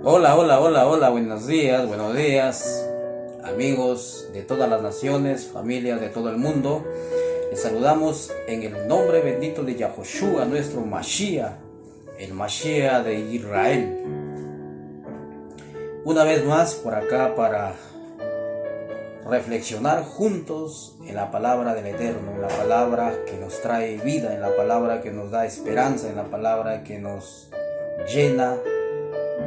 Hola, hola, hola, hola, buenos días, amigos de todas las naciones, familias de todo el mundo. Les saludamos en el nombre bendito de Yahoshua, nuestro Mashiach, el Mashiach de Israel. Una vez más por acá para reflexionar juntos en la palabra del Eterno, en la palabra que nos trae vida, en la palabra que nos da esperanza, en la palabra que nos llena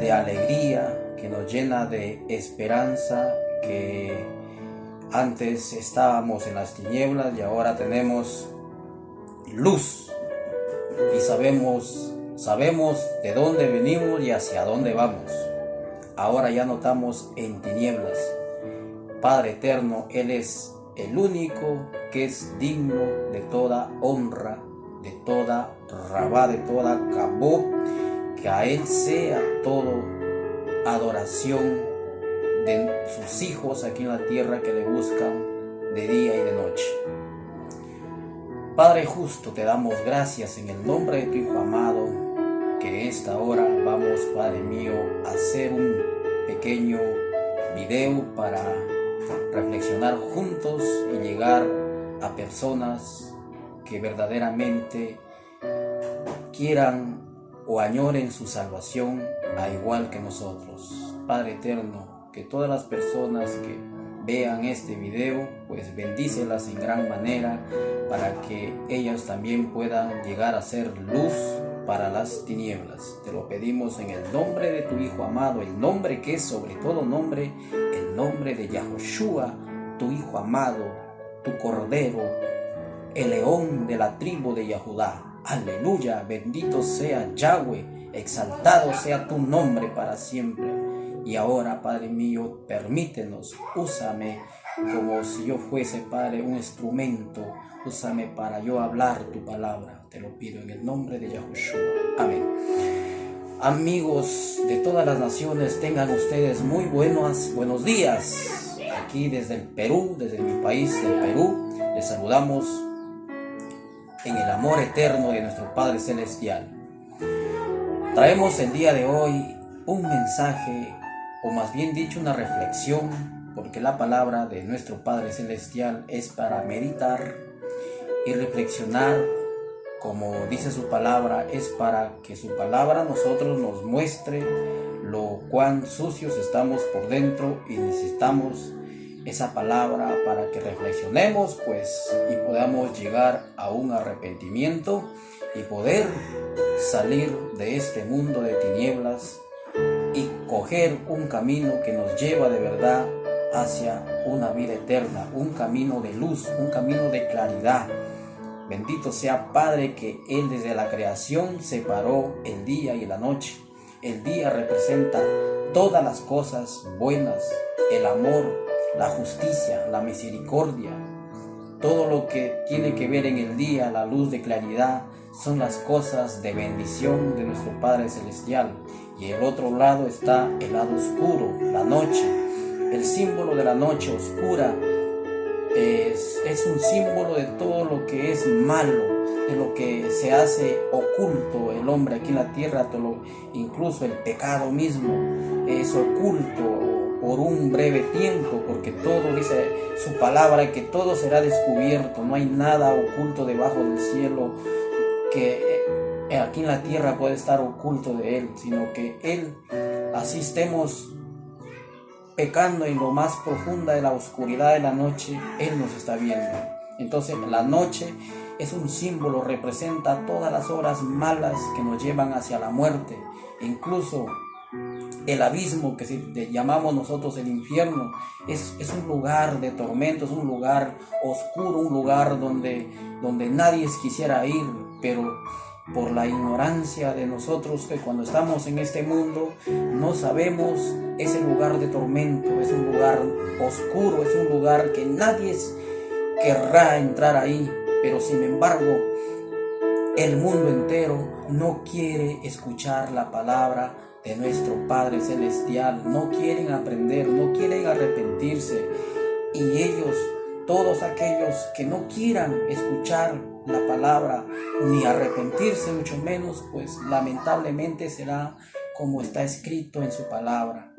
de alegría, que nos llena de esperanza, que antes estábamos en las tinieblas y ahora tenemos luz y sabemos de dónde venimos y hacia dónde vamos. Ahora ya no estamos en tinieblas. Padre eterno, Él es el único que es digno de toda honra, de toda rabá, de toda kabod. Que a Él sea todo adoración de sus hijos aquí en la tierra que le buscan de día y de noche. Padre justo, te damos gracias en el nombre de tu Hijo amado, que esta hora vamos, Padre mío, a hacer un pequeño video para reflexionar juntos y llegar a personas que verdaderamente quieran o añoren su salvación a igual que nosotros. Padre eterno, que todas las personas que vean este video, pues bendícelas en gran manera para que ellas también puedan llegar a ser luz para las tinieblas. Te lo pedimos en el nombre de tu Hijo amado, el nombre que es sobre todo nombre, el nombre de Yahoshua, tu Hijo amado, tu Cordero, el león de la tribu de Yahudá. Aleluya, bendito sea Yahweh, exaltado sea tu nombre para siempre. Y ahora, Padre mío, permítenos, úsame como si yo fuese, Padre, un instrumento. Úsame para yo hablar tu palabra. Te lo pido en el nombre de Yahushua. Amén. Amigos de todas las naciones, tengan ustedes muy buenos días. Aquí desde el Perú, desde mi país, del Perú, les saludamos en el amor eterno de nuestro Padre Celestial. Traemos el día de hoy un mensaje, o más bien dicho una reflexión, porque la palabra de nuestro Padre Celestial es para meditar y reflexionar. Como dice su palabra, es para que su palabra a nosotros nos muestre lo cuán sucios estamos por dentro y necesitamos esa palabra para que reflexionemos y podamos llegar a un arrepentimiento y poder salir de este mundo de tinieblas y coger un camino que nos lleva de verdad hacia una vida eterna, un camino de luz, un camino de claridad. Bendito sea Padre que Él desde la creación separó el día y la noche. El día representa todas las cosas buenas, el amor, la justicia, la misericordia, todo lo que tiene que ver en el día, la luz de claridad, son las cosas de bendición de nuestro Padre Celestial. Y el otro lado está el lado oscuro, la noche. El símbolo de la noche oscura es un símbolo de todo lo que es malo, de lo que se hace oculto el hombre aquí en la tierra, incluso el pecado mismo es oculto por un breve tiempo, porque todo dice su palabra que todo será descubierto, no hay nada oculto debajo del cielo que aquí en la tierra puede estar oculto de Él, sino que Él, así estemos pecando en lo más profunda de la oscuridad de la noche, Él nos está viendo. Entonces la noche es un símbolo, representa todas las obras malas que nos llevan hacia la muerte, incluso el abismo que llamamos nosotros el infierno es un lugar de tormento, es un lugar oscuro, un lugar donde nadie quisiera ir, pero por la ignorancia de nosotros que cuando estamos en este mundo no sabemos ese lugar de tormento, es un lugar oscuro, es un lugar que nadie querrá entrar ahí, pero sin embargo el mundo entero no quiere escuchar la palabra de nuestro Padre Celestial, no quieren aprender, no quieren arrepentirse, y ellos, todos aquellos que no quieran escuchar la palabra ni arrepentirse mucho menos, pues lamentablemente será como está escrito en su palabra.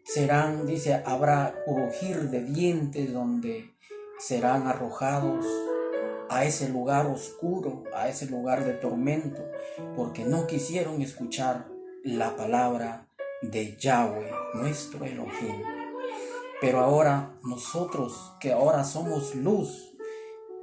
Serán, dice, habrá crujir de dientes donde serán arrojados a ese lugar oscuro, a ese lugar de tormento, porque no quisieron escuchar la palabra de Yahweh, nuestro Elohim. Pero ahora nosotros, que ahora somos luz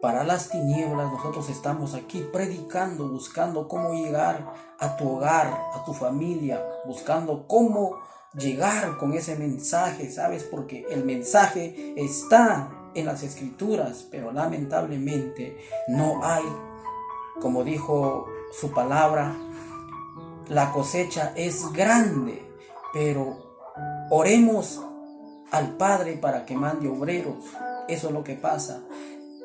para las tinieblas, nosotros estamos aquí predicando, buscando cómo llegar a tu hogar, a tu familia, buscando cómo llegar con ese mensaje, ¿sabes? Porque el mensaje está en las escrituras, pero lamentablemente no hay, como dijo su palabra, la cosecha es grande, pero oremos al Padre para que mande obreros. Eso es lo que pasa.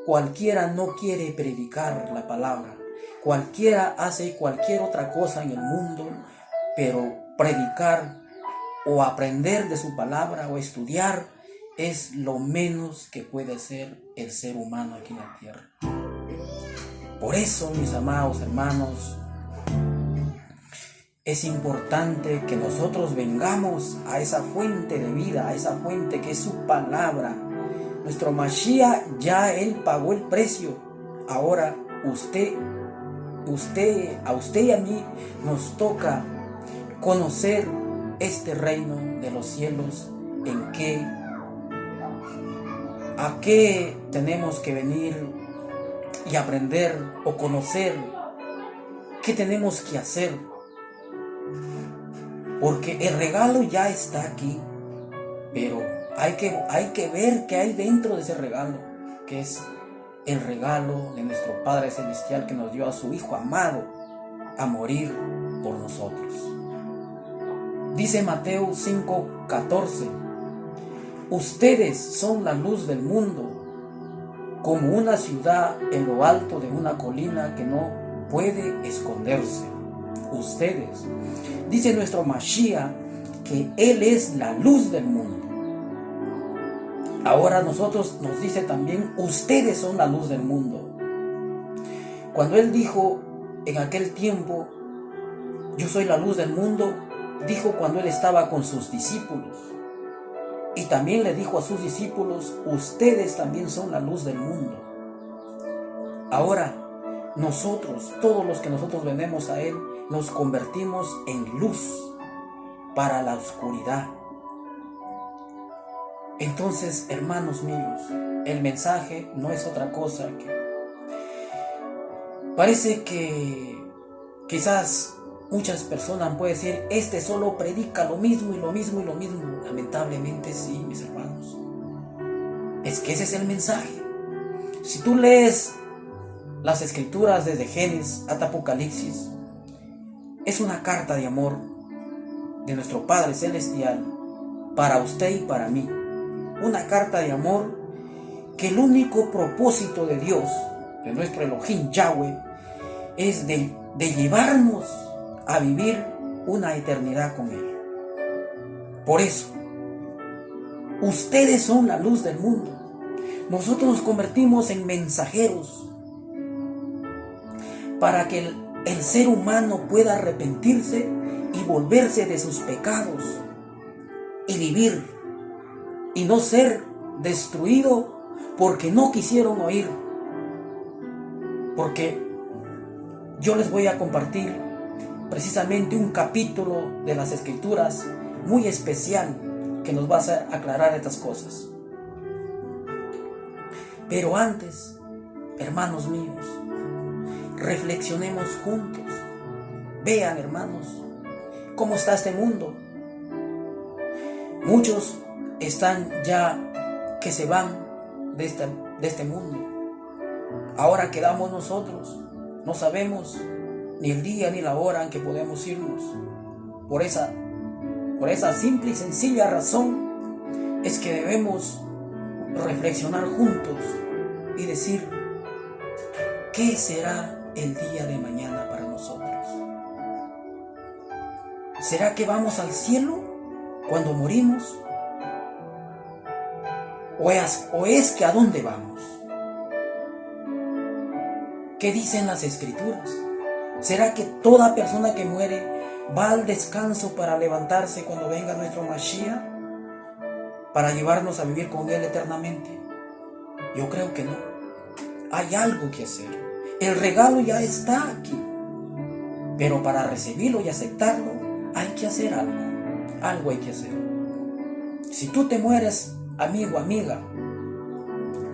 Cualquiera no quiere predicar la palabra. Cualquiera hace cualquier otra cosa en el mundo, pero predicar o aprender de su palabra o estudiar es lo menos que puede hacer el ser humano aquí en la tierra. Por eso, mis amados hermanos, es importante que nosotros vengamos a esa fuente de vida, a esa fuente que es su palabra. Nuestro Mashiach ya Él pagó el precio. Ahora a usted y a mí nos toca conocer este reino de los cielos, a qué tenemos que venir y aprender o conocer, qué tenemos que hacer. Porque el regalo ya está aquí, pero hay que ver qué hay dentro de ese regalo, que es el regalo de nuestro Padre Celestial que nos dio a su Hijo amado a morir por nosotros. Dice Mateo 5:14, ustedes son la luz del mundo, como una ciudad en lo alto de una colina que no puede esconderse. Ustedes, dice nuestro Mashiach, que Él es la luz del mundo. Ahora nosotros nos dice también, ustedes son la luz del mundo. Cuando Él dijo en aquel tiempo, yo soy la luz del mundo, dijo cuando Él estaba con sus discípulos. Y también le dijo a sus discípulos, ustedes también son la luz del mundo. Ahora, nosotros, todos los que nosotros venimos a Él, nos convertimos en luz para la oscuridad. Entonces, hermanos míos, el mensaje no es otra cosa que... Parece que quizás muchas personas pueden decir, este solo predica lo mismo y lo mismo y lo mismo. Lamentablemente sí, mis hermanos. Es que ese es el mensaje. Si tú lees las escrituras desde Génesis hasta Apocalipsis, es una carta de amor de nuestro Padre Celestial para usted y para mí. Una carta de amor que el único propósito de Dios, de nuestro Elohim Yahweh, es de llevarnos a vivir una eternidad con Él. Por eso, ustedes son la luz del mundo. Nosotros nos convertimos en mensajeros para que el ser humano pueda arrepentirse y volverse de sus pecados y vivir y no ser destruido porque no quisieron oír. Porque yo les voy a compartir precisamente un capítulo de las Escrituras muy especial que nos va a hacer aclarar estas cosas. Pero antes, hermanos míos, reflexionemos juntos. Vean, hermanos, cómo está este mundo. Muchos están ya que se van de este mundo. Ahora quedamos nosotros. No sabemos ni el día ni la hora en que podemos irnos. Por esa simple y sencilla razón es que debemos reflexionar juntos y decir, ¿qué será el día de mañana para nosotros? ¿Será que vamos al cielo cuando morimos? ¿O es que a dónde vamos? ¿Qué dicen las Escrituras? ¿Será que toda persona que muere ¿Va al descanso para levantarse cuando venga nuestro Mashiach? ¿Para llevarnos a vivir con Él eternamente? Yo creo que no. Hay algo que hacer. El regalo ya está aquí. Pero para recibirlo y aceptarlo, hay que hacer algo. Algo hay que hacer. Si tú te mueres, amigo, amiga,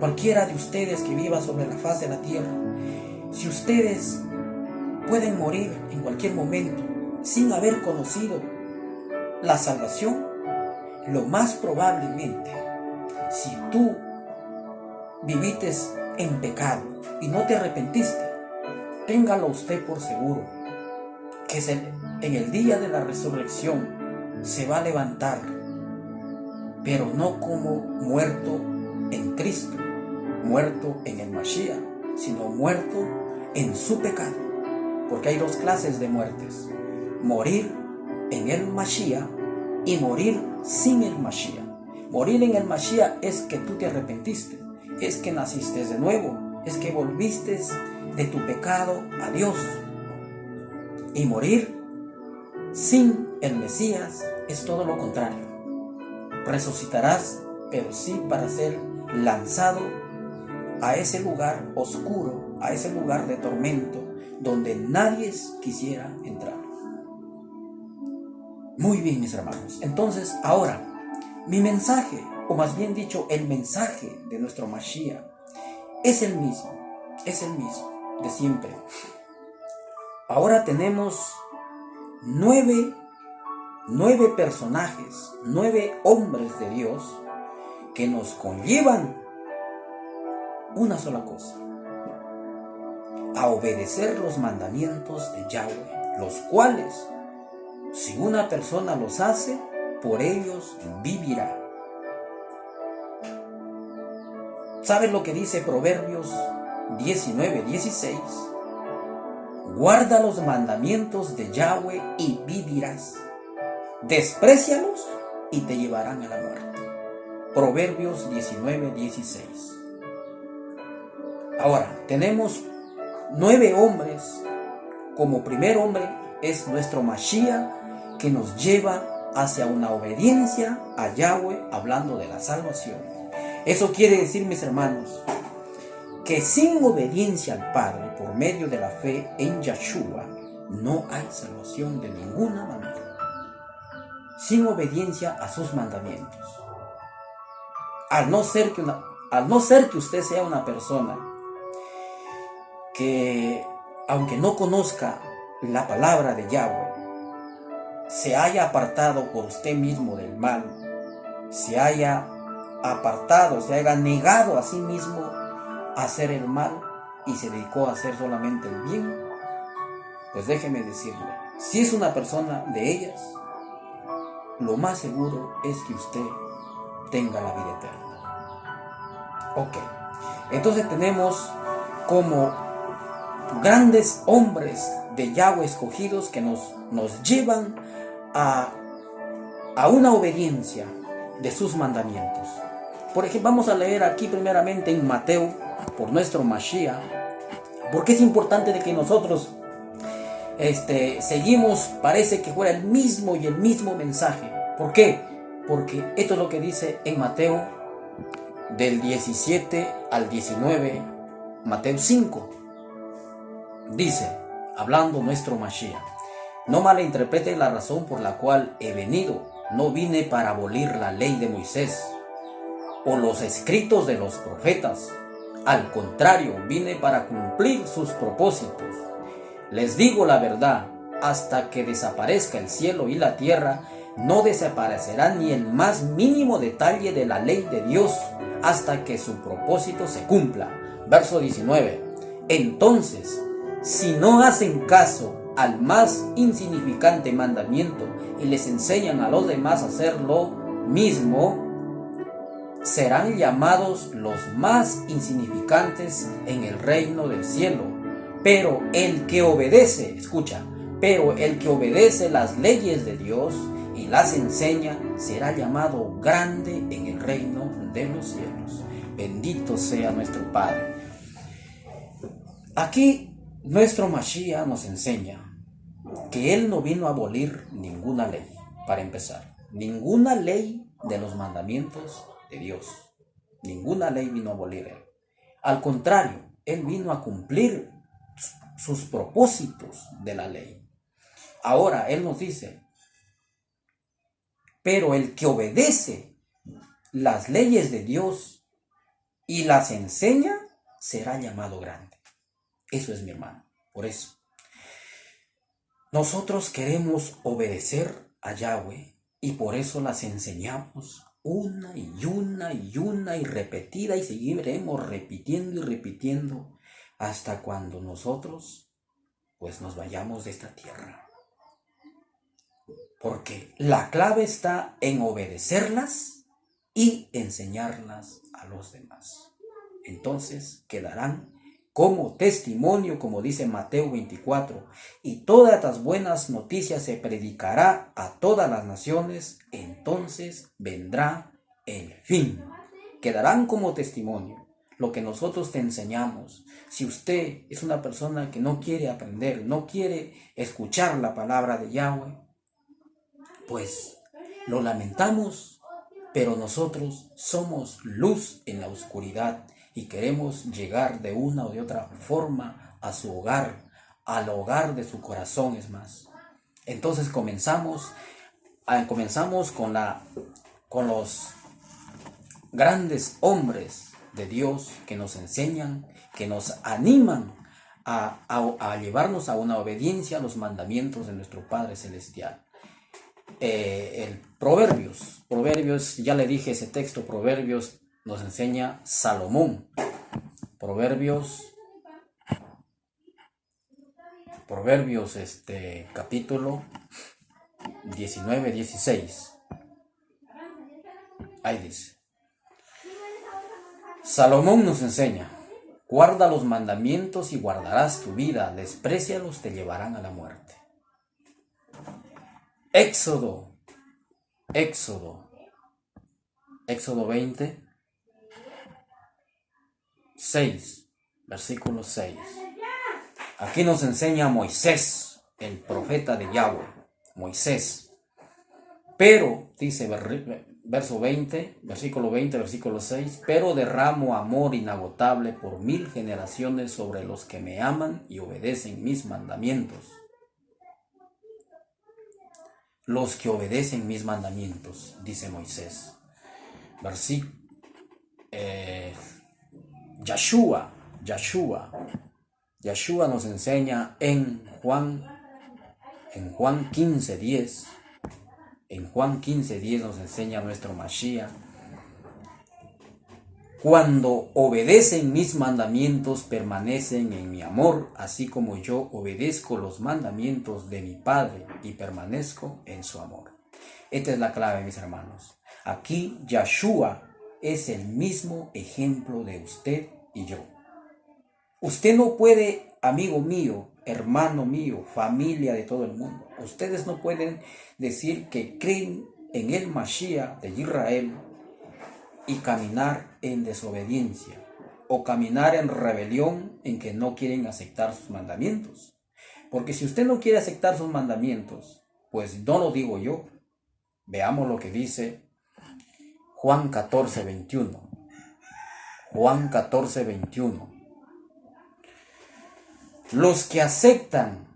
cualquiera de ustedes que viva sobre la faz de la tierra, si ustedes pueden morir en cualquier momento sin haber conocido la salvación, lo más probablemente, si tú viviste en pecado y no te arrepentiste, téngalo usted por seguro que en el día de la resurrección se va a levantar, pero no como muerto en Cristo, muerto en el Mashiach, sino muerto en su pecado. Porque hay dos clases de muertes: morir en el Mashiach y morir sin el Mashiach. Morir en el Mashiach es que tú te arrepentiste, es que naciste de nuevo, es que volviste de tu pecado a Dios. Y morir sin el Mesías es todo lo contrario. Resucitarás, pero sí para ser lanzado a ese lugar oscuro, a ese lugar de tormento, donde nadie quisiera entrar. Muy bien, mis hermanos. Entonces, ahora, mi mensaje, o más bien dicho, el mensaje de nuestro Mashiach, es el mismo de siempre. Ahora tenemos nueve personajes, 9 hombres de Dios que nos conllevan una sola cosa: a obedecer los mandamientos de Yahweh, los cuales, si una persona los hace, por ellos vivirá. ¿Sabes lo que dice Proverbios 19:16? Guarda los mandamientos de Yahweh y vivirás. Desprécialos y te llevarán a la muerte. Proverbios 19:16. Ahora, tenemos 9 hombres. Como primer hombre es nuestro Mashiach, que nos lleva hacia una obediencia a Yahweh, hablando de la salvación. Eso quiere decir, mis hermanos, que sin obediencia al Padre por medio de la fe en Yahshua no hay salvación de ninguna manera. Sin obediencia a sus mandamientos. Al no ser que usted sea una persona que, aunque no conozca la palabra de Yahweh, se haya apartado por usted mismo del mal, se haya apartado, se haya negado a sí mismo a hacer el mal y se dedicó a hacer solamente el bien, pues déjeme decirle, si es una persona de ellas, lo más seguro es que usted tenga la vida eterna. Ok, entonces tenemos como grandes hombres de Yahweh escogidos que nos llevan a una obediencia de sus mandamientos. Por ejemplo, vamos a leer aquí primeramente en Mateo, por nuestro Mashiach, porque es importante de que nosotros seguimos, parece que fuera el mismo mensaje. ¿Por qué? Porque esto es lo que dice en Mateo del 17 al 19, Mateo 5. Dice, hablando nuestro Mashiach: no malinterpreten la razón por la cual he venido. No vine para abolir la ley de Moisés o los escritos de los profetas. Al contrario, vine para cumplir sus propósitos. Les digo la verdad, hasta que desaparezca el cielo y la tierra, no desaparecerá ni el más mínimo detalle de la ley de Dios, hasta que su propósito se cumpla. Verso 19. Entonces, si no hacen caso al más insignificante mandamiento y les enseñan a los demás a hacer lo mismo, serán llamados los más insignificantes en el reino del cielo. Pero el que obedece, escucha, pero el que obedece las leyes de Dios y las enseña, será llamado grande en el reino de los cielos. Bendito sea nuestro Padre. Aquí nuestro Mashiach nos enseña que Él no vino a abolir ninguna ley, para empezar. Ninguna ley de los mandamientos de Dios. Ninguna ley vino a abolir Él. Al contrario, Él vino a cumplir sus propósitos de la ley. Ahora, Él nos dice, pero el que obedece las leyes de Dios y las enseña, será llamado grande. Eso es, mi hermano. Por eso, nosotros queremos obedecer a Yahweh y por eso las enseñamos una y repetida, y seguiremos repitiendo y repitiendo hasta cuando nosotros pues nos vayamos de esta tierra. Porque la clave está en obedecerlas y enseñarlas a los demás. Entonces quedarán como testimonio, como dice Mateo 24, y todas las buenas noticias se predicará a todas las naciones, entonces vendrá el fin. Quedarán como testimonio lo que nosotros te enseñamos. Si usted es una persona que no quiere aprender, no quiere escuchar la palabra de Yahweh, pues lo lamentamos, pero nosotros somos luz en la oscuridad y queremos llegar de una o de otra forma a su hogar, al hogar de su corazón, es más. Entonces comenzamos con los grandes hombres de Dios que nos enseñan, que nos animan a llevarnos a una obediencia a los mandamientos de nuestro Padre Celestial. El Proverbios, ya le dije ese texto, Proverbios nos enseña Salomón. Proverbios capítulo 19-16. Ahí dice. Salomón nos enseña: guarda los mandamientos y guardarás tu vida, desprécialos, te llevarán a la muerte. Éxodo 20, 6, versículo 6. Aquí nos enseña Moisés, el profeta de Yahweh, Moisés. Pero, dice versículo 20, versículo 6, pero derramo amor inagotable por 1000 generaciones sobre los que me aman y obedecen mis mandamientos. Los que obedecen mis mandamientos, dice Moisés. Yahshua nos enseña en Juan 15:10. En Juan 15:10 nos enseña nuestro Mashiach: cuando obedecen mis mandamientos, permanecen en mi amor, así como yo obedezco los mandamientos de mi Padre y permanezco en su amor. Esta es la clave, mis hermanos. Aquí Yahshua es el mismo ejemplo de usted y yo. Usted no puede, amigo mío, hermano mío, familia de todo el mundo, ustedes no pueden decir que creen en el Mashiach de Israel y caminar en desobediencia o caminar en rebelión, en que no quieren aceptar sus mandamientos. Porque si usted no quiere aceptar sus mandamientos, pues no lo digo yo. Veamos lo que dice Juan 14:21. Juan 14:21. Los que aceptan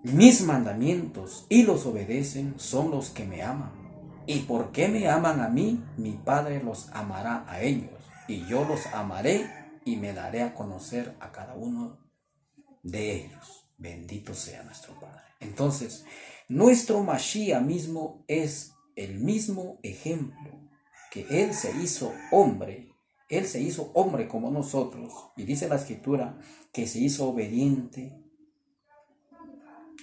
mis mandamientos y los obedecen son los que me aman. ¿Y por qué me aman a mí? Mi Padre los amará a ellos, y yo los amaré y me daré a conocer a cada uno de ellos. Bendito sea nuestro Padre. Entonces, nuestro Mashiach mismo es el mismo ejemplo, que Él se hizo hombre. Él se hizo hombre como nosotros, y dice la Escritura que se hizo obediente,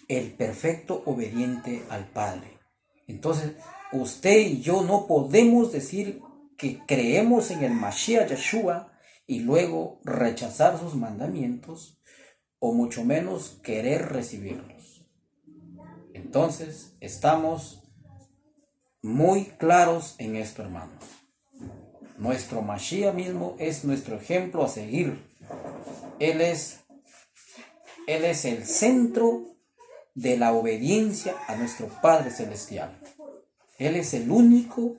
el perfecto obediente al Padre. Entonces, usted y yo no podemos decir que creemos en el Mashiach Yahshua y luego rechazar sus mandamientos, o mucho menos querer recibirlos. Entonces, estamos muy claros en esto, hermanos. Nuestro Mashiach mismo es nuestro ejemplo a seguir. Él es el centro de la obediencia a nuestro Padre Celestial. Él es el único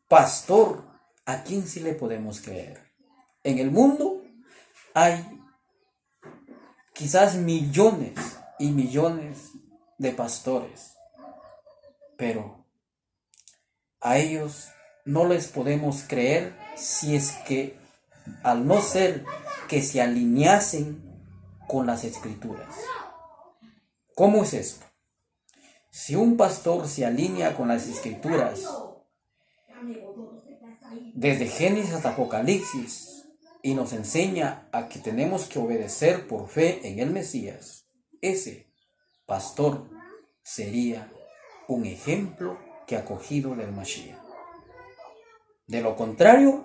pastor a quien sí le podemos creer. En el mundo hay quizás millones y millones de pastores, pero a ellos no les podemos creer si es que, al no ser que se alineasen con las Escrituras. ¿Cómo es esto? Si un pastor se alinea con las Escrituras, desde Génesis hasta Apocalipsis, y nos enseña a que tenemos que obedecer por fe en el Mesías, ese pastor sería un ejemplo que ha cogido del Mashiach. De lo contrario,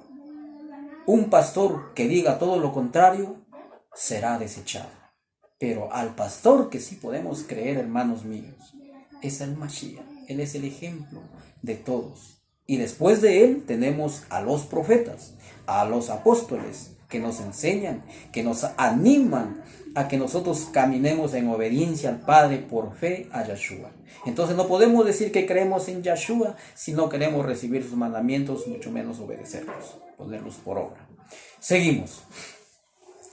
un pastor que diga todo lo contrario será desechado. Pero al pastor que sí podemos creer, hermanos míos, es el Mashiach. Él es el ejemplo de todos. Y después de él tenemos a los profetas, a los apóstoles, que nos enseñan, que nos animan a que nosotros caminemos en obediencia al Padre por fe a Yeshua. Entonces no podemos decir que creemos en Yeshua si no queremos recibir sus mandamientos, mucho menos obedecerlos, ponerlos por obra. Seguimos.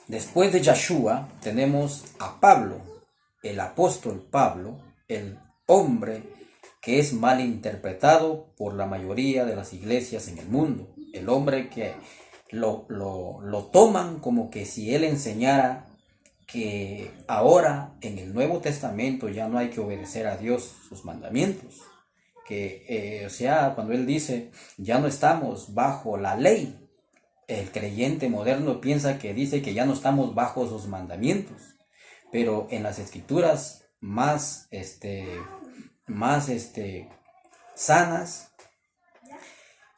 Después de Yeshua tenemos a Pablo, el apóstol Pablo, el hombre que es mal interpretado por la mayoría de las iglesias en el mundo. El hombre que lo toman como que si él enseñara que ahora en el Nuevo Testamento ya no hay que obedecer a Dios sus mandamientos. Cuando él dice ya no estamos bajo la ley, el creyente moderno piensa que dice que ya no estamos bajo sus mandamientos. Pero en las escrituras más sanas,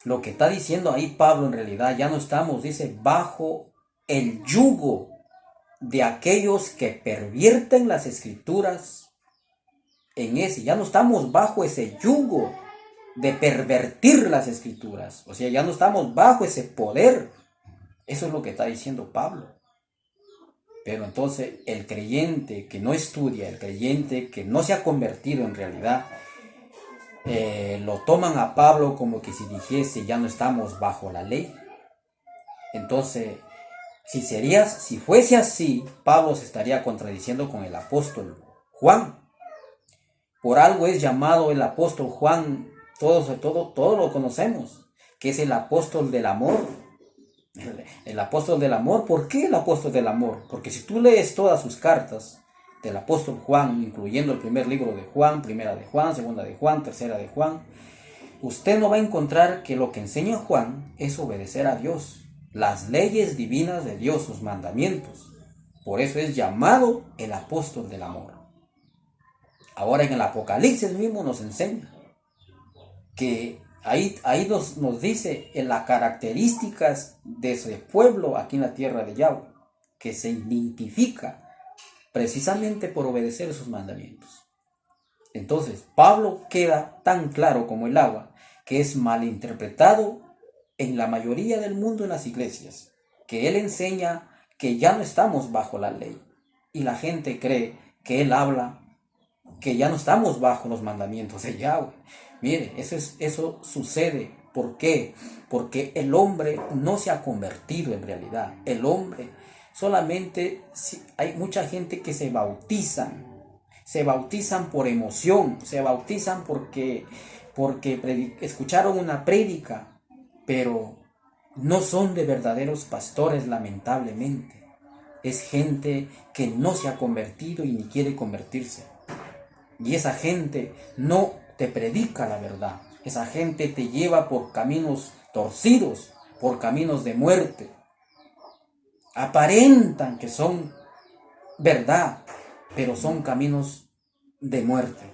lo que está diciendo ahí Pablo en realidad, ya no estamos, dice, bajo el yugo de aquellos que pervierten las escrituras. Ya no estamos bajo ese yugo de pervertir las escrituras. O sea, ya no estamos bajo ese poder. Eso es lo que está diciendo Pablo. Pero entonces el creyente que no estudia, el creyente que no se ha convertido en realidad, lo toman a Pablo como que si dijese ya no estamos bajo la ley. Entonces, si fuese así, Pablo se estaría contradiciendo con el apóstol Juan. Por algo es llamado el apóstol Juan, todos lo conocemos, que es el apóstol del amor. El apóstol del amor. ¿Por qué el apóstol del amor? Porque si tú lees todas sus cartas del apóstol Juan, incluyendo el primer libro de Juan, primera de Juan, segunda de Juan, tercera de Juan, usted no va a encontrar que lo que enseña Juan es obedecer a Dios, las leyes divinas de Dios, sus mandamientos. Por eso es llamado el apóstol del amor. Ahora en el Apocalipsis mismo nos enseña que ahí nos dice en las características de ese pueblo aquí en la tierra de Yahweh, que se identifica precisamente por obedecer sus mandamientos. Entonces, Pablo queda tan claro como el agua, que es malinterpretado en la mayoría del mundo en las iglesias, que él enseña que ya no estamos bajo la ley, y la gente cree que él habla que ya no estamos bajo los mandamientos de Yahweh. Mire, eso sucede. ¿Por qué? Porque el hombre no se ha convertido en realidad. El hombre solamente, hay mucha gente que se bautizan por emoción, se bautizan porque escucharon una prédica, pero no son de verdaderos pastores, lamentablemente. Es gente que no se ha convertido y ni quiere convertirse. Y esa gente no te predica la verdad. Esa gente te lleva por caminos torcidos, por caminos de muerte. Aparentan que son verdad, pero son caminos de muerte.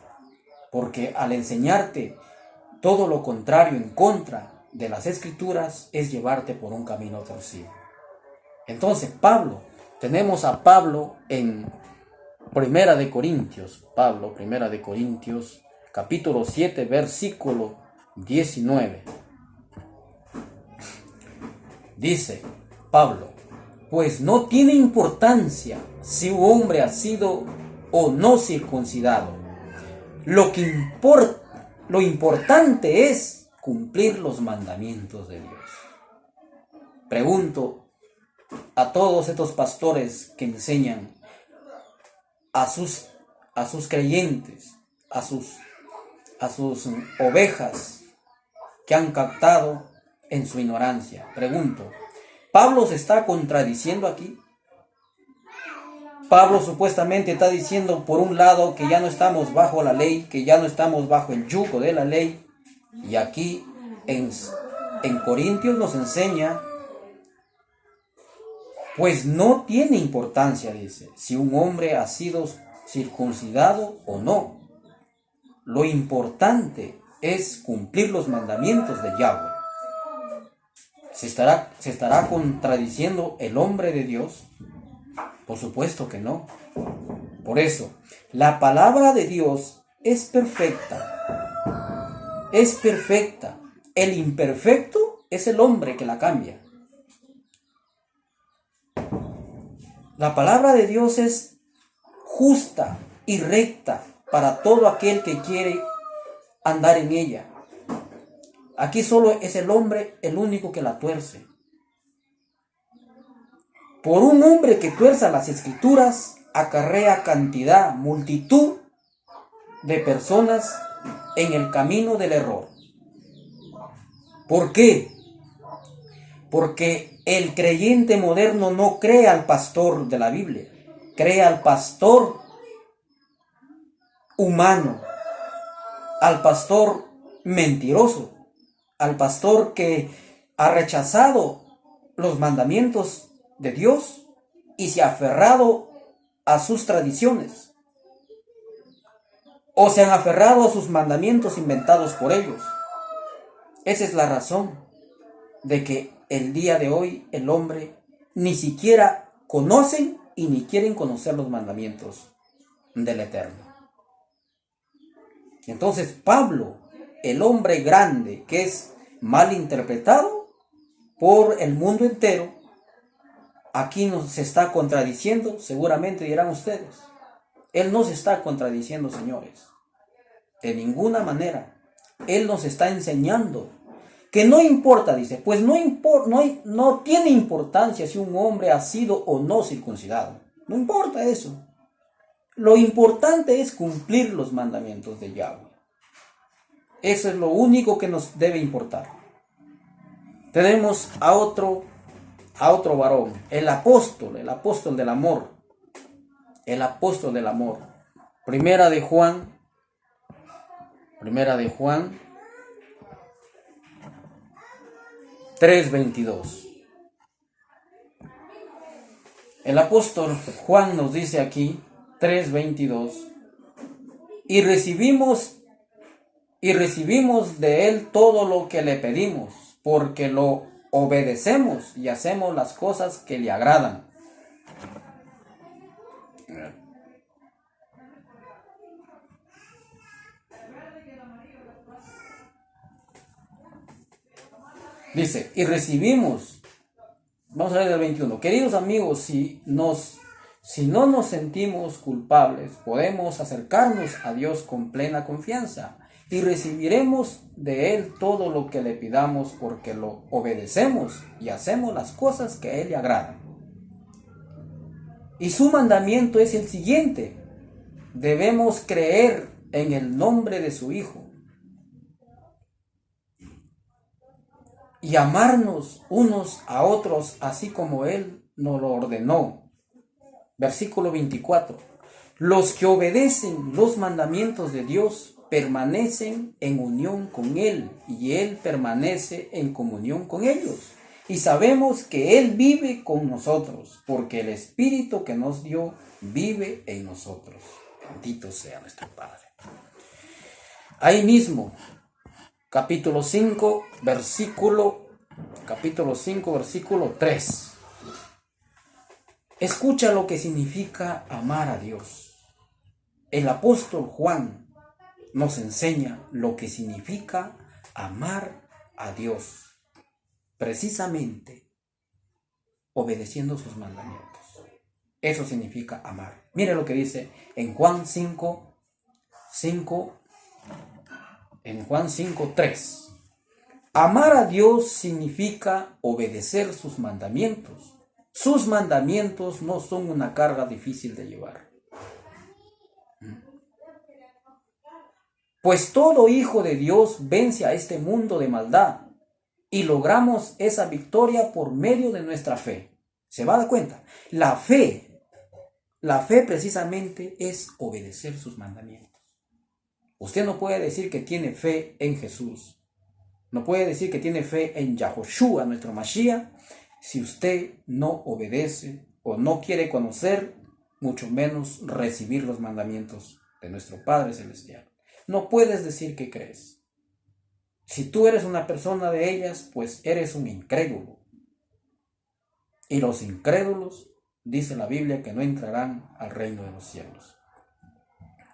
Porque al enseñarte todo lo contrario en contra de las escrituras, es llevarte por un camino torcido. Entonces, tenemos a Pablo en Primera de Corintios, capítulo 7, versículo 19. Dice Pablo: pues no tiene importancia si un hombre ha sido o no circuncidado. Lo importante es cumplir los mandamientos de Dios. Pregunto a todos estos pastores que enseñan a sus creyentes, a sus ovejas que han captado en su ignorancia. Pregunto, ¿Pablo se está contradiciendo aquí? Pablo supuestamente está diciendo por un lado que ya no estamos bajo la ley, que ya no estamos bajo el yugo de la ley, y aquí en Corintios nos enseña, pues no tiene importancia, dice, si un hombre ha sido circuncidado o no. Lo importante es cumplir los mandamientos de Yahweh. ¿Se estará contradiciendo el hombre de Dios? Por supuesto que no. Por eso, la palabra de Dios es perfecta. Es perfecta. El imperfecto es el hombre que la cambia. La palabra de Dios es justa y recta para todo aquel que quiere andar en ella. Aquí solo es el hombre el único que la tuerce. Por un hombre que tuerza las escrituras, acarrea multitud de personas en el camino del error. ¿Por qué? Porque el creyente moderno no cree al pastor de la Biblia, cree al pastor humano, al pastor mentiroso, al pastor que ha rechazado los mandamientos de Dios y se ha aferrado a sus tradiciones, o se han aferrado a sus mandamientos inventados por ellos. Esa es la razón de que el día de hoy el hombre ni siquiera conocen y ni quieren conocer los mandamientos del Eterno. Entonces Pablo, el hombre grande que es mal interpretado por el mundo entero, aquí nos está contradiciendo, seguramente dirán ustedes. Él no se está contradiciendo, señores. De ninguna manera. Él nos está enseñando que no importa, dice, pues no tiene importancia si un hombre ha sido o no circuncidado. No importa eso. Lo importante es cumplir los mandamientos de Yahweh. Eso es lo único que nos debe importar. Tenemos a otro varón, el apóstol del amor. El apóstol del amor. Primera de Juan 3:22. El apóstol Juan nos dice aquí, 3:22, y recibimos de él todo lo que le pedimos, porque lo obedecemos y hacemos las cosas que le agradan. Dice, y recibimos, vamos a ver el 21, queridos amigos, si no nos sentimos culpables, podemos acercarnos a Dios con plena confianza y recibiremos de Él todo lo que le pidamos porque lo obedecemos y hacemos las cosas que a Él le agradan. Y su mandamiento es el siguiente: debemos creer en el nombre de su Hijo y amarnos unos a otros así como Él nos lo ordenó. Versículo 24. Los que obedecen los mandamientos de Dios permanecen en unión con Él y Él permanece en comunión con ellos. Y sabemos que Él vive con nosotros porque el Espíritu que nos dio vive en nosotros. Bendito sea nuestro Padre. Ahí mismo, capítulo 5, versículo 3. Escucha lo que significa amar a Dios. El apóstol Juan nos enseña lo que significa amar a Dios. Precisamente obedeciendo sus mandamientos. Eso significa amar. Mire lo que dice en Juan 5:3. Amar a Dios significa obedecer sus mandamientos. Sus mandamientos no son una carga difícil de llevar. Pues todo hijo de Dios vence a este mundo de maldad y logramos esa victoria por medio de nuestra fe. ¿Se va a dar cuenta? La fe precisamente es obedecer sus mandamientos. Usted no puede decir que tiene fe en Jesús. No puede decir que tiene fe en Yahoshua, nuestro Mashiach, si usted no obedece o no quiere conocer, mucho menos recibir los mandamientos de nuestro Padre Celestial. No puedes decir que crees. Si tú eres una persona de ellas, pues eres un incrédulo. Y los incrédulos, dice la Biblia, que no entrarán al reino de los cielos.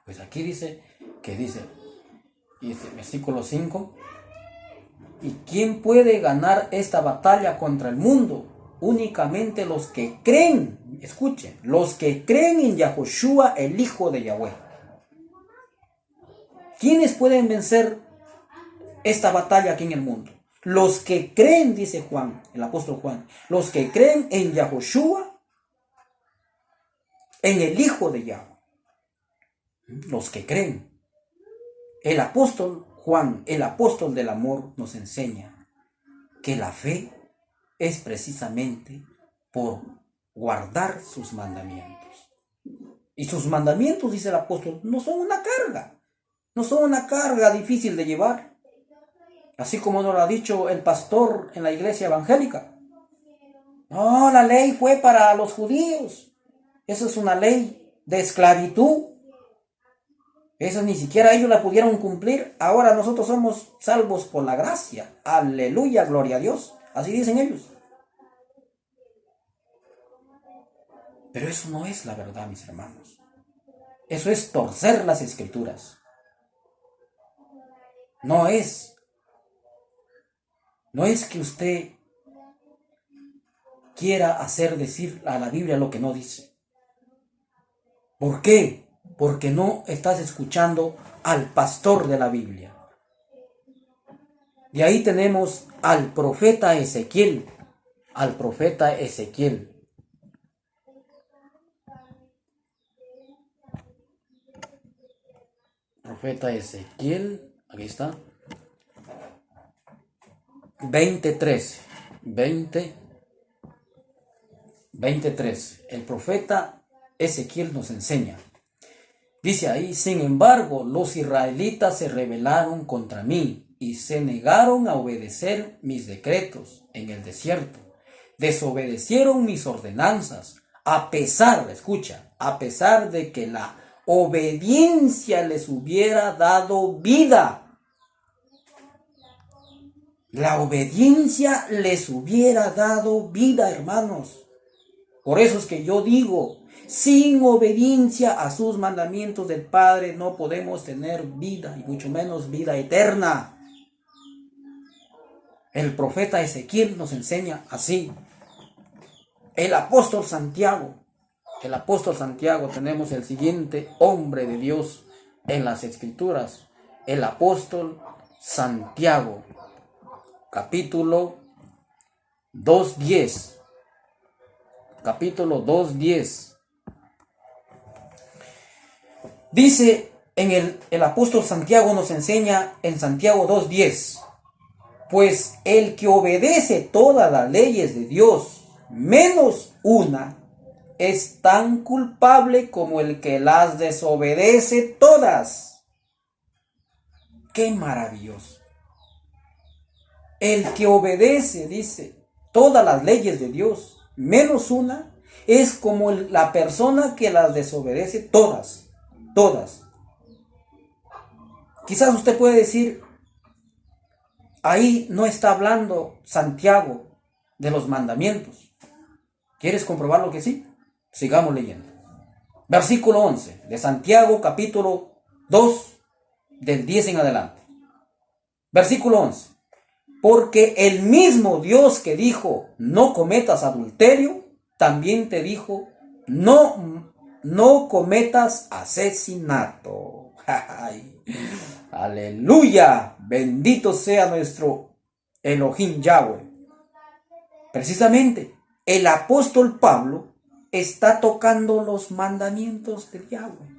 Pues aquí dice, versículo 5, ¿y quién puede ganar esta batalla contra el mundo? Únicamente los que creen, escuchen, los que creen en Yahoshua, el Hijo de Yahweh. ¿Quiénes pueden vencer esta batalla aquí en el mundo? Los que creen, dice Juan, el apóstol Juan, los que creen en Yahoshua, en el Hijo de Yahweh. Los que creen. El apóstol Juan, el apóstol del amor, nos enseña que la fe es precisamente por guardar sus mandamientos. Y sus mandamientos, dice el apóstol, no son una carga. No son una carga difícil de llevar. Así como nos lo ha dicho el pastor en la iglesia evangélica. No, la ley fue para los judíos. Eso es una ley de esclavitud. Eso ni siquiera ellos la pudieron cumplir. Ahora nosotros somos salvos por la gracia. Aleluya, gloria a Dios. Así dicen ellos. Pero eso no es la verdad, mis hermanos. Eso es torcer las escrituras. No es que usted quiera hacer decir a la Biblia lo que no dice. ¿Por qué? Porque no estás escuchando al pastor de la Biblia. Y ahí tenemos al profeta Ezequiel. Profeta Ezequiel, aquí está. 23. El profeta Ezequiel nos enseña. Dice ahí, sin embargo, los israelitas se rebelaron contra mí y se negaron a obedecer mis decretos en el desierto. Desobedecieron mis ordenanzas, a pesar de que la obediencia les hubiera dado vida. La obediencia les hubiera dado vida, hermanos. Por eso es que yo digo, sin obediencia a sus mandamientos del Padre no podemos tener vida, y mucho menos vida eterna. El profeta Ezequiel nos enseña así. El apóstol Santiago, tenemos el siguiente hombre de Dios en las Escrituras, el apóstol Santiago, capítulo 2:10. Capítulo 2:10. Dice el apóstol Santiago nos enseña en Santiago 2:10. Pues el que obedece todas las leyes de Dios, menos una, es tan culpable como el que las desobedece todas. ¡Qué maravilloso! El que obedece, dice, todas las leyes de Dios, menos una, es como la persona que las desobedece todas. Quizás usted puede decir, ahí no está hablando Santiago de los mandamientos. ¿Quieres comprobar lo que sí? Sigamos leyendo. Versículo 11 de Santiago, capítulo 2, del 10 en adelante. Versículo 11. Porque el mismo Dios que dijo, no cometas adulterio, también te dijo, no cometas asesinato. Ay, aleluya, bendito sea nuestro Elohim Yahweh. Precisamente, el apóstol Pablo está tocando los mandamientos de Yahweh.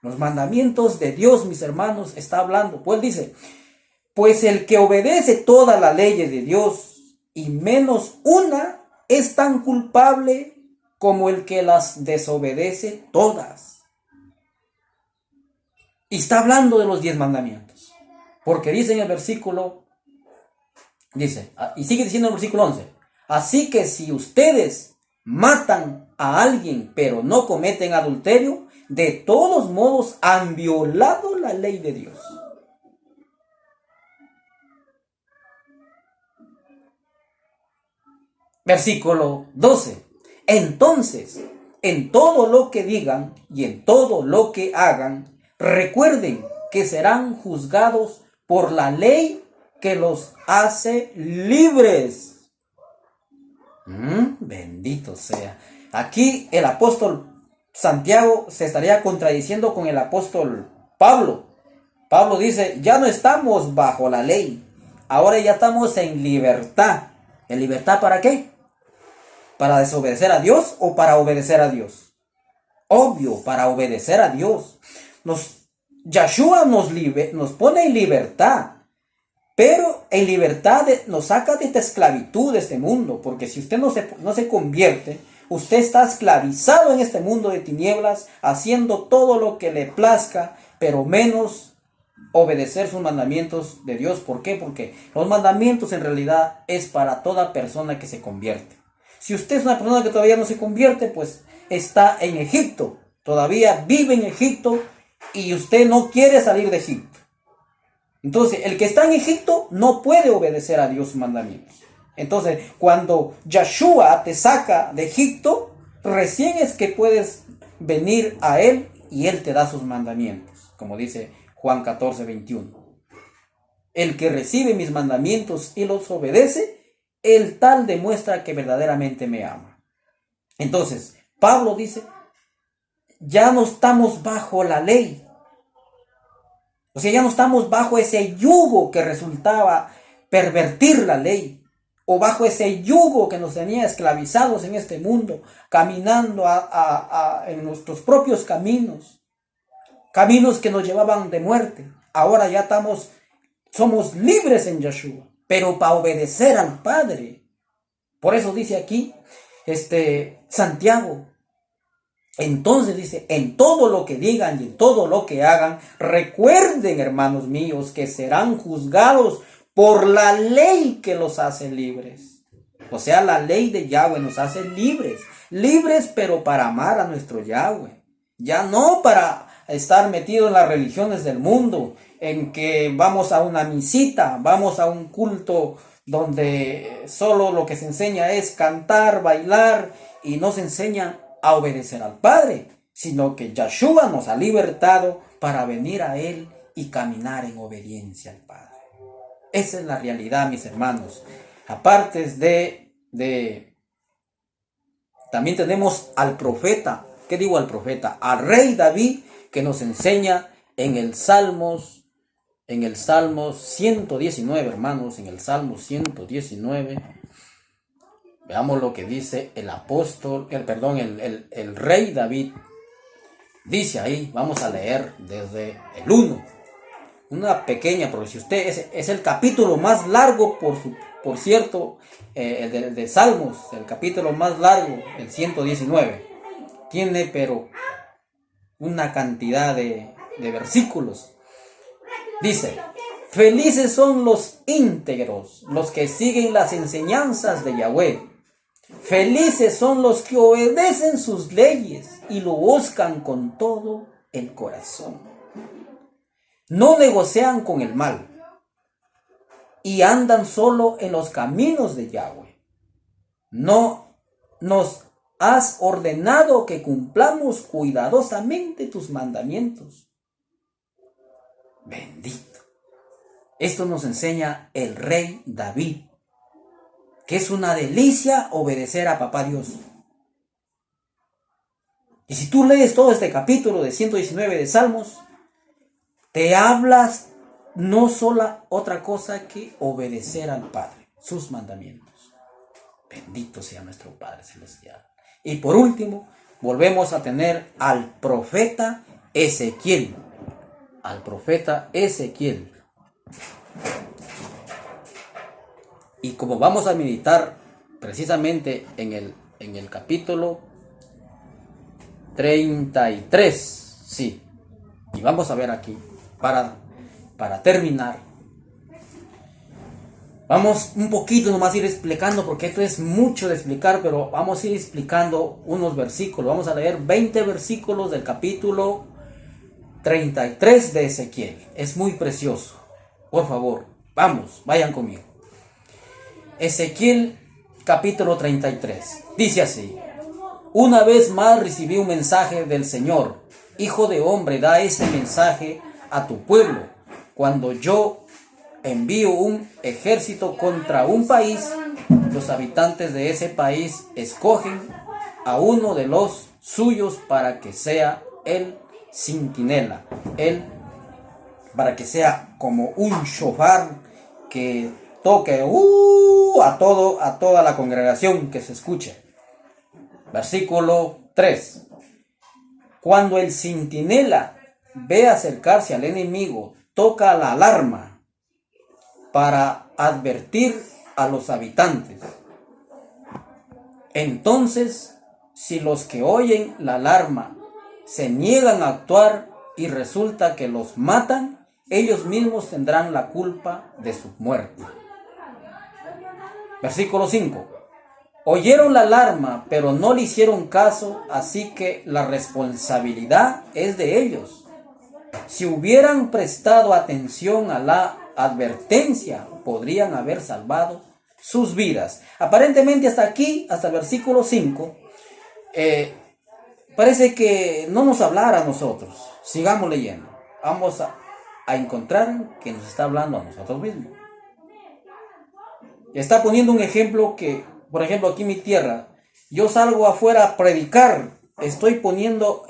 Los mandamientos de Dios, mis hermanos, está hablando. Pues dice, pues el que obedece todas las leyes de Dios y menos una es tan culpable como el que las desobedece todas. Y está hablando de los 10 mandamientos. Porque dice en el versículo, dice, y sigue diciendo en el versículo 11, así que si ustedes matan a alguien pero no cometen adulterio, de todos modos han violado la ley de Dios. Versículo 12. Entonces, en todo lo que digan y en todo lo que hagan, recuerden que serán juzgados por la ley que los hace libres. Bendito sea. Aquí el apóstol Santiago se estaría contradiciendo con el apóstol Pablo. Pablo dice, ya no estamos bajo la ley, ahora ya estamos en libertad. ¿En libertad para qué? ¿Para desobedecer a Dios o para obedecer a Dios? Obvio, para obedecer a Dios. Yahshua nos pone en libertad, pero en libertad nos saca de esta esclavitud de este mundo, porque si usted no se convierte, usted está esclavizado en este mundo de tinieblas, haciendo todo lo que le plazca, pero menos obedecer sus mandamientos de Dios. ¿Por qué? Porque los mandamientos en realidad es para toda persona que se convierte. Si usted es una persona que todavía no se convierte, pues está en Egipto, todavía vive en Egipto y usted no quiere salir de Egipto. Entonces, el que está en Egipto no puede obedecer a Dios sus mandamientos. Entonces, cuando Yahshua te saca de Egipto, recién es que puedes venir a Él y Él te da sus mandamientos, como dice Juan 14, 21. El que recibe mis mandamientos y los obedece, el tal demuestra que verdaderamente me ama. Entonces, Pablo dice, ya no estamos bajo la ley. O sea, ya no estamos bajo ese yugo que resultaba pervertir la ley, o bajo ese yugo que nos tenía esclavizados en este mundo, caminando en nuestros propios caminos que nos llevaban de muerte. Ahora ya somos libres en Yahshua, pero para obedecer al Padre. Por eso dice aquí Santiago. Entonces dice, en todo lo que digan y en todo lo que hagan, recuerden, hermanos míos, que serán juzgados por la ley que los hace libres. O sea, la ley de Yahweh nos hace libres. Libres, pero para amar a nuestro Yahweh. Ya no para estar metidos en las religiones del mundo, en que vamos a una misita, vamos a un culto donde solo lo que se enseña es cantar, bailar, y no se enseña a obedecer al Padre, sino que Yahshua nos ha libertado para venir a Él y caminar en obediencia al Padre. Esa es la realidad, mis hermanos. Aparte también tenemos al profeta. ¿Qué digo al profeta? Al rey David, que nos enseña en el Salmo 119, hermanos, en el Salmo 119. Veamos lo que dice el rey David. Dice ahí, vamos a leer desde el 1. Una pequeña, porque si usted es el capítulo más largo, por cierto, el de Salmos, el capítulo más largo, el 119. Tiene, pero, una cantidad de versículos. Dice, felices son los íntegros, los que siguen las enseñanzas de Yahweh. Felices son los que obedecen sus leyes y lo buscan con todo el corazón. No negocian con el mal y andan solo en los caminos de Yahweh. No nos has ordenado que cumplamos cuidadosamente tus mandamientos. Bendito. Esto nos enseña el rey David, que es una delicia obedecer a Papá Dios. Y si tú lees todo este capítulo de 119 de Salmos, te hablas no solo otra cosa que obedecer al Padre, sus mandamientos. Bendito sea nuestro Padre Celestial. Y por último, volvemos a tener al profeta Ezequiel. Al profeta Ezequiel. Y como vamos a meditar precisamente en el capítulo 33, sí, y vamos a ver aquí, para terminar, vamos un poquito nomás a ir explicando, porque esto es mucho de explicar, pero vamos a ir explicando unos versículos. Vamos a leer 20 versículos del capítulo 33 de Ezequiel. Es muy precioso. Por favor, vamos, vayan conmigo. Ezequiel capítulo 33. Dice así: una vez más recibí un mensaje del Señor. Hijo de hombre, da este mensaje a tu pueblo. Cuando yo envío un ejército contra un país, los habitantes de ese país escogen a uno de los suyos para que sea el centinela, para que sea como un shofar que toque a toda la congregación, que se escuche. Versículo 3. Cuando el centinela ve acercarse al enemigo, toca la alarma para advertir a los habitantes. Entonces, si los que oyen la alarma se niegan a actuar y resulta que los matan, ellos mismos tendrán la culpa de su muerte. Versículo 5. Oyeron la alarma, pero no le hicieron caso, así que la responsabilidad es de ellos. Si hubieran prestado atención a la advertencia, podrían haber salvado sus vidas. Aparentemente hasta aquí, hasta el versículo 5, parece que no nos hablara a nosotros. Sigamos leyendo. Vamos a encontrar que nos está hablando a nosotros mismos. Está poniendo un ejemplo que, por ejemplo, aquí en mi tierra, yo salgo afuera a predicar, estoy poniendo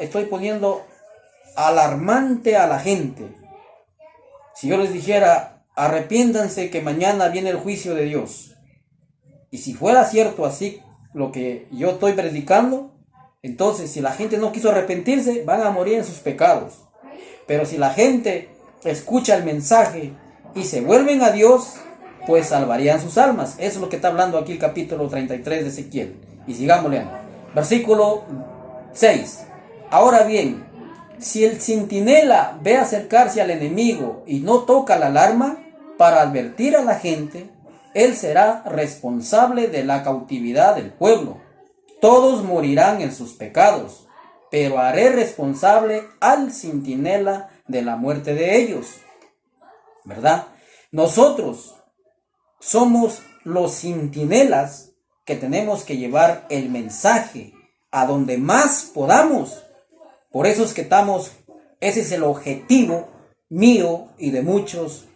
alarmante a la gente. Si yo les dijera, arrepiéntanse que mañana viene el juicio de Dios, y si fuera cierto así lo que yo estoy predicando, entonces si la gente no quiso arrepentirse, van a morir en sus pecados. Pero si la gente escucha el mensaje y se vuelven a Dios, pues salvarían sus almas. Eso es lo que está hablando aquí el capítulo 33 de Ezequiel. Y sigamos leyendo. Versículo 6. Ahora bien, si el centinela ve acercarse al enemigo y no toca la alarma para advertir a la gente, él será responsable de la cautividad del pueblo. Todos morirán en sus pecados, pero haré responsable al centinela de la muerte de ellos. ¿Verdad? Nosotros somos los centinelas que tenemos que llevar el mensaje a donde más podamos. Por eso es que ese es el objetivo mío y de muchos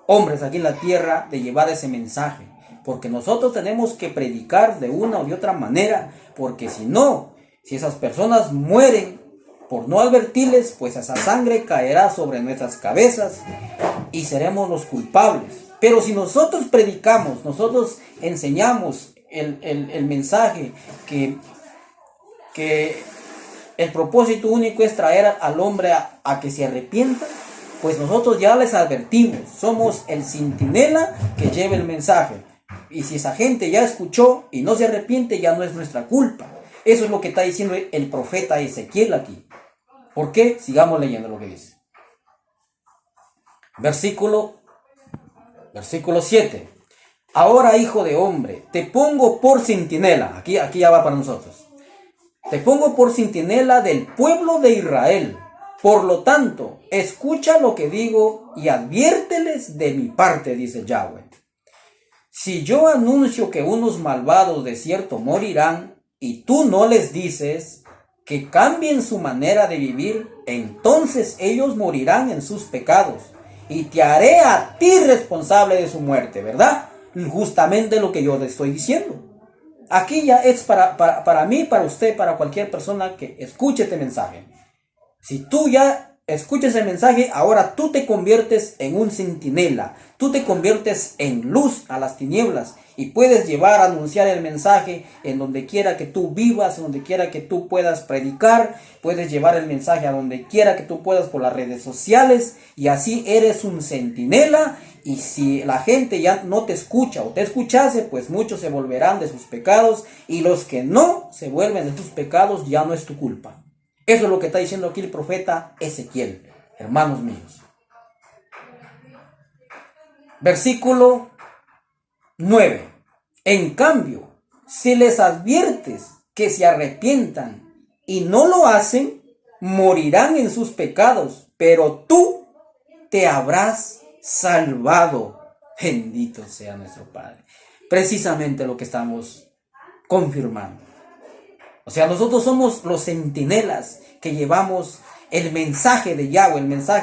hombres aquí en la tierra, de llevar ese mensaje. Porque nosotros tenemos que predicar de una o de otra manera, porque si esas personas mueren por no advertirles, pues esa sangre caerá sobre nuestras cabezas y seremos los culpables. Pero si nosotros predicamos, nosotros enseñamos el mensaje que el propósito único es traer al hombre a que se arrepienta, pues nosotros ya les advertimos, somos el centinela que lleva el mensaje. Y si esa gente ya escuchó y no se arrepiente, ya no es nuestra culpa. Eso es lo que está diciendo el profeta Ezequiel aquí. ¿Por qué? Sigamos leyendo lo que dice. Versículo 7. Ahora, hijo de hombre, te pongo por centinela. Aquí ya va para nosotros. Te pongo por centinela del pueblo de Israel. Por lo tanto, escucha lo que digo y adviérteles de mi parte, dice Yahweh. Si yo anuncio que unos malvados de cierto morirán, y tú no les dices que cambien su manera de vivir, entonces ellos morirán en sus pecados, y te haré a ti responsable de su muerte, ¿verdad? Justamente lo que yo le estoy diciendo. Aquí ya es para mí, para usted, para cualquier persona que escuche este mensaje. Si tú ya escuchas el mensaje, ahora tú te conviertes en un centinela. Tú te conviertes en luz a las tinieblas y puedes llevar a anunciar el mensaje en donde quiera que tú vivas, en donde quiera que tú puedas predicar. Puedes llevar el mensaje a donde quiera que tú puedas por las redes sociales y así eres un centinela. Y si la gente ya no te escucha o te escuchase, pues muchos se volverán de sus pecados y los que no se vuelven de sus pecados ya no es tu culpa. Eso es lo que está diciendo aquí el profeta Ezequiel, hermanos míos. Versículo 9. En cambio, si les adviertes que se arrepientan y no lo hacen, morirán en sus pecados, pero tú te habrás salvado. Bendito sea nuestro Padre. Precisamente lo que estamos confirmando. O sea, nosotros somos los centinelas que llevamos el mensaje de Yahweh, el mensaje